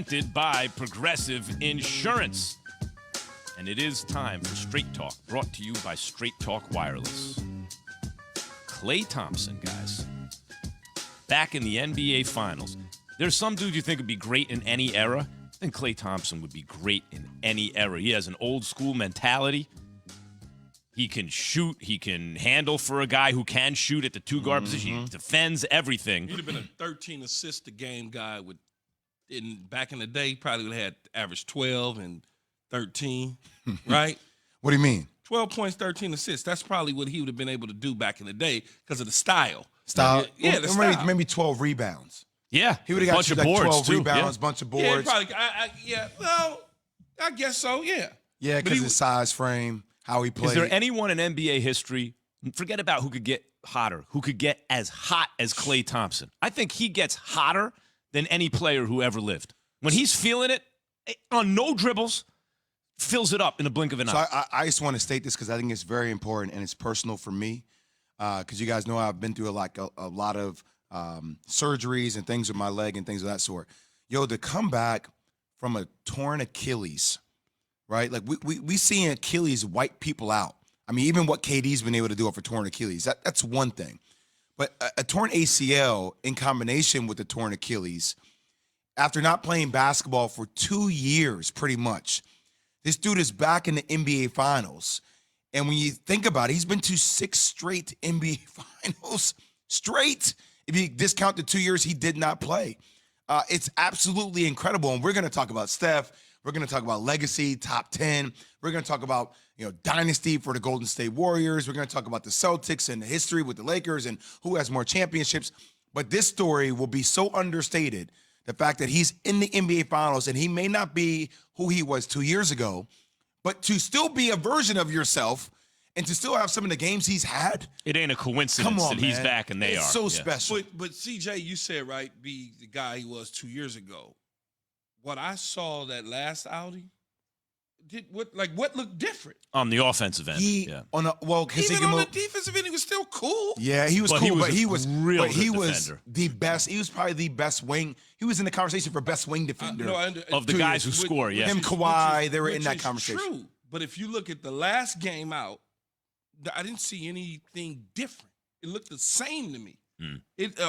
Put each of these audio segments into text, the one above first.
presented by Progressive Insurance. And it is time for Straight Talk, brought to you by Straight Talk Wireless. Klay Thompson, guys, back in the NBA Finals. There's some dude you think would be great in any era. I think Klay Thompson would be great in any era. He has an old school mentality. He can shoot. He can handle for a guy who can shoot at the two-guard position. He defends everything. He'd have been a 13 assist a game guy back in the day. Probably would have had average 12 and 13, right? What do you mean? 12 points, 13 assists. That's probably what he would have been able to do back in the day because of the style. Yeah, the style. Maybe 12 rebounds. Yeah, He would have got you like 12 rebounds, yeah. bunch of Yeah, boards. probably. Well, I guess so. Yeah. Yeah, because his size, frame, how he played. Is there anyone in NBA history, forget about who could get hotter, who could get as hot as Klay Thompson? I think he gets hotter than any player who ever lived. When he's feeling it, on no dribbles, fills it up in the blink of an eye. So I just want to state this because I think it's very important and it's personal for me because you guys know I've been through a lot of surgeries and things with my leg and things of that sort. Yo, to come back from a torn Achilles, right? Like we seeing Achilles wipe people out. I mean, even what KD's been able to do for torn Achilles, that's one thing. But a torn ACL in combination with the torn Achilles, after not playing basketball for 2 years pretty much, this dude is back in the NBA Finals. And when you think about it, he's been to 6 straight NBA Finals straight. If you discount the 2 years he did not play. It's absolutely incredible. And we're going to talk about Steph. We're going to talk about legacy, top 10. We're going to talk about, dynasty for the Golden State Warriors. We're going to talk about the Celtics and the history with the Lakers and who has more championships. But this story will be so understated. The fact that he's in the NBA Finals and he may not be who he was 2 years ago, but to still be a version of yourself and to still have some of the games he's had. It ain't a coincidence that he's back and they are. It's so special. But CJ, you said, right, be the guy he was 2 years ago. What I saw that last outing, what looked different? On the offensive end. Even on the defensive end, he was still cool. Yeah, he was cool, but he was the best. He was probably the best wing. He was in the conversation for best wing defender of the guys who score. Yeah, him, Kawhi, they were in that conversation. True, but if you look at the last game out, I didn't see anything different. It looked the same to me.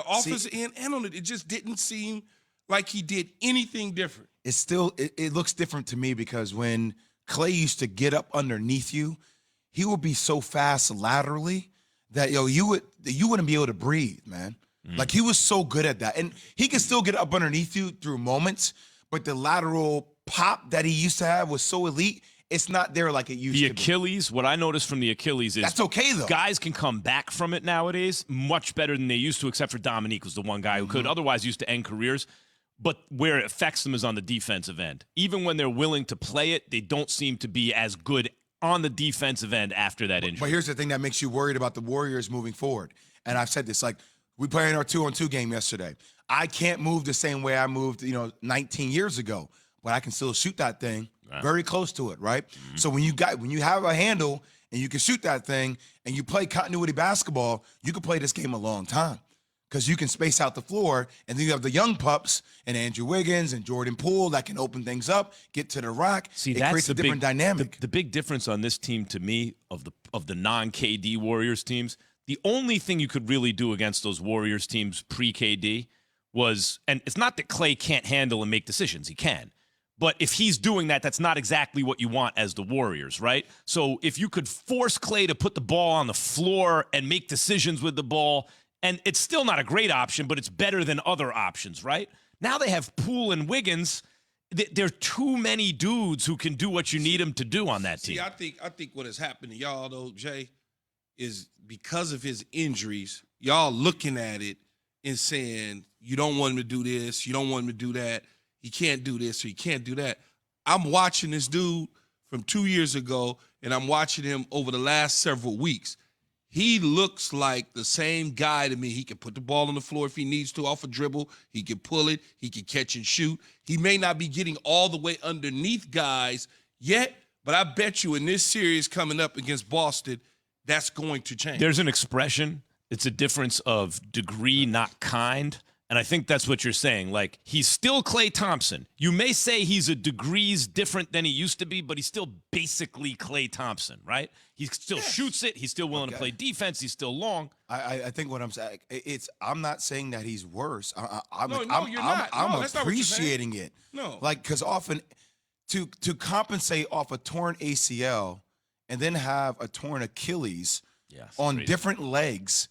Offensive end and on it just didn't seem like he did anything different. It's still it looks different to me because when Klay used to get up underneath you, he would be so fast laterally that you wouldn't be able to breathe, man. Like he was so good at that. And he could still get up underneath you through moments, but the lateral pop that he used to have was so elite. It's not there like it used to be. The Achilles, what I noticed from the Achilles is that's okay though. Guys can come back from it nowadays much better than they used to, except for Dominique was the one guy who could otherwise used to end careers. But where it affects them is on the defensive end. Even when they're willing to play it, they don't seem to be as good on the defensive end after that injury. But here's the thing that makes you worried about the Warriors moving forward. And I've said this, like we played in our 2-on-2 game yesterday. I can't move the same way I moved, 19 years ago, but I can still shoot that thing very close to it, right? So when you have a handle and you can shoot that thing and you play continuity basketball, you can play this game a long time. Because you can space out the floor, and then you have the young pups and Andrew Wiggins and Jordan Poole that can open things up, get to the rack. See, it creates a different dynamic. The big difference on this team to me of the non-KD Warriors teams, the only thing you could really do against those Warriors teams pre-KD was, and it's not that Klay can't handle and make decisions. He can. But if he's doing that, that's not exactly what you want as the Warriors, right? So if you could force Klay to put the ball on the floor and make decisions with the ball, and it's still not a great option, but it's better than other options, right? Now they have Poole and Wiggins. There are too many dudes who can do what you need them to do on that team. See, I think what has happened to y'all, though, Jay, is because of his injuries, y'all looking at it and saying, you don't want him to do this, you don't want him to do that, he can't do this or he can't do that. I'm watching this dude from 2 years ago, and I'm watching him over the last several weeks. He looks like the same guy to me. He can put the ball on the floor if he needs to off a dribble. He can pull it. He can catch and shoot. He may not be getting all the way underneath guys yet, but I bet you in this series coming up against Boston, that's going to change. There's an expression. It's a difference of degree, not kind. And I think that's what you're saying. Like, he's still Klay Thompson. You may say he's a degrees different than he used to be, but he's still basically Klay Thompson, right? He still shoots it. He's still willing to play defense. He's still long. I think what I'm saying, I'm not saying that he's worse. I'm you're not. No, that's not what you're saying. appreciating it. No. Like, because often to compensate off a torn ACL and then have a torn Achilles on different legs.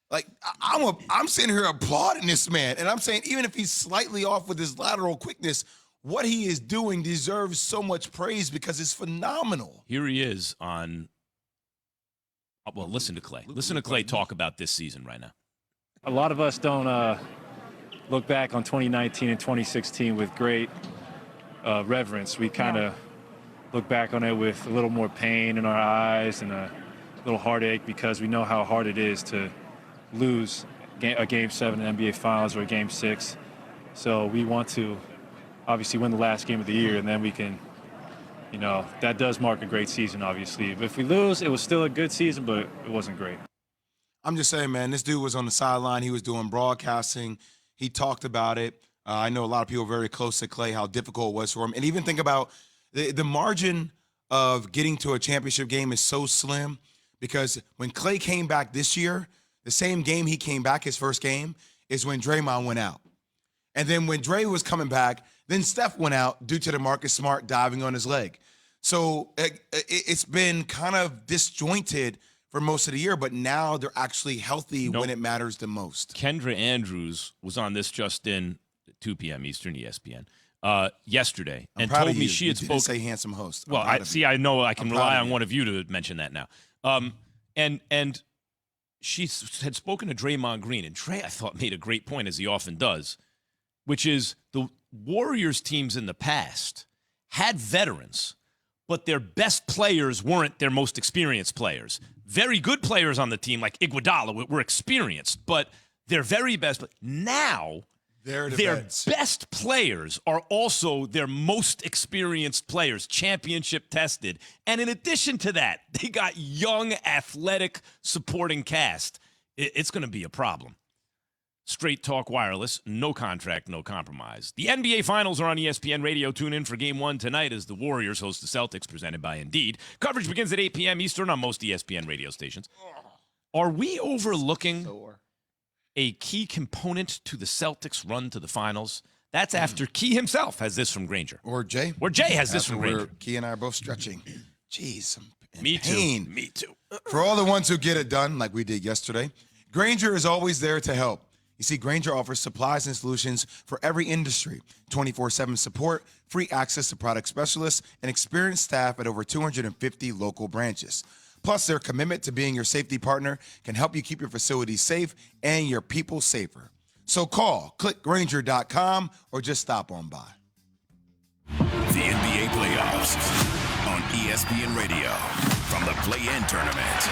Like, I'm sitting here applauding this man, and I'm saying even if he's slightly off with his lateral quickness, what he is doing deserves so much praise because it's phenomenal. Here he is on. Well, listen to Klay. Listen to Klay talk about this season right now. A lot of us don't look back on 2019 and 2016 with great reverence. We kind of look back on it with a little more pain in our eyes and a little heartache because we know how hard it is to lose a Game 7 in the NBA Finals or a Game 6. So we want to obviously win the last game of the year, and then we can, that does mark a great season, obviously. But if we lose, it was still a good season, but it wasn't great. I'm just saying, man, this dude was on the sideline. He was doing broadcasting. He talked about it. I know a lot of people very close to Klay, how difficult it was for him. And even think about the margin of getting to a championship game is so slim because when Klay came back this year, the same game he came back, his first game, is when Draymond went out. And then when Dre was coming back, then Steph went out due to the Marcus Smart diving on his leg. So it's been kind of disjointed for most of the year, but now they're actually healthy when it matters the most. Kendra Andrews was on this just in 2 p.m. Eastern ESPN yesterday and told me she had spoken. Say handsome host. Well, I know I can rely on one of you to mention that now. And she had spoken to Draymond Green, and Dre, I thought, made a great point, as he often does, which is the Warriors teams in the past had veterans, but their best players weren't their most experienced players. Very good players on the team, like Iguodala, were experienced, but their very best. Now, their best players are also their most experienced players, championship tested. And in addition to that, they got young, athletic supporting cast. It's going to be a problem. Straight Talk Wireless, no contract, no compromise. The NBA Finals are on ESPN Radio. Tune in for Game 1 tonight as the Warriors host the Celtics, presented by Indeed. Coverage begins at 8 p.m. Eastern on most ESPN radio stations. Are we overlooking a key component to the Celtics' run to the finals? That's after Key himself has this from Granger. Or Jay. Has this from Granger. Key and I are both stretching. Jeez, Me pain. too. Me too. For all the ones who get it done, like we did yesterday, Granger is always there to help. You see, Granger offers supplies and solutions for every industry, 24/7 support, free access to product specialists, and experienced staff at over 250 local branches. Plus, their commitment to being your safety partner can help you keep your facilities safe and your people safer. So click Granger.com, or just stop on by. The NBA playoffs on ESPN Radio from the Play-In Tournament.